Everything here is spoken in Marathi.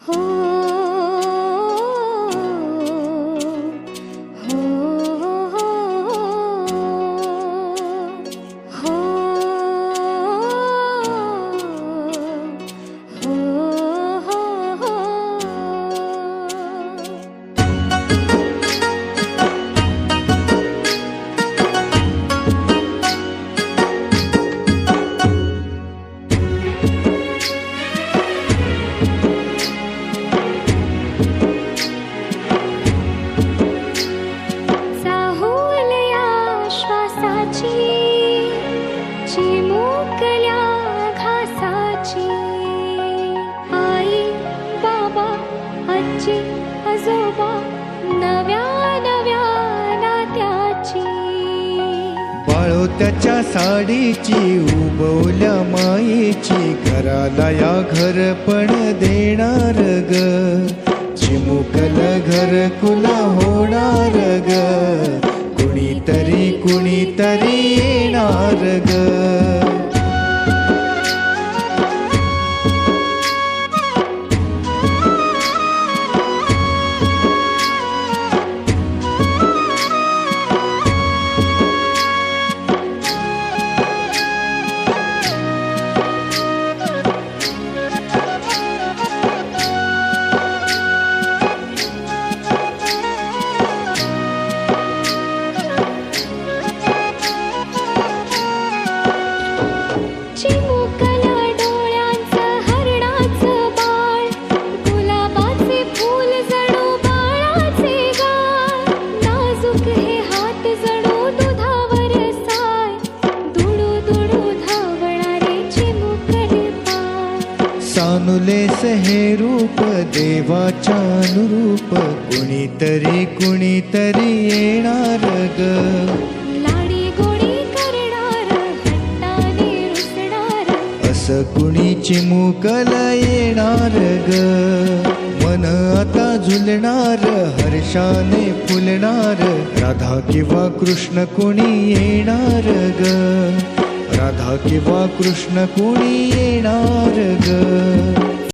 हो हो हो हो हो चाहुलया श्वासाची चिमुकल्या घासाची आई बाबा आजी आजोबा नव्या नव्या नात्याची बाळोत्याच्या साडीची उबवल्या मायेची घराला या घरपण देणार ग चिमुकल घरकुला होणार ग कुणीतरी येणार ग चिमुकल्या डोळ्यांचं हरणाचं बाळ गुलाबाचे फूल जणू बाळाचे गाल नाजूक हे हात जणू दुधावर साय दुडू दुडू धावणारे चिमुकले पाय सानुलेस हे रूप देवाच्या अनुरूप कुणीतरी येणार ग लाडी गोडी करणार हट्टाने रुसणार असं कुणी चिमुकल येणार ग मन आता झुलणार हर्षाने फुलणार राधा किंवा कृष्ण कुणी येणार ग राधा किंवा कृष्ण कुणी येणार ग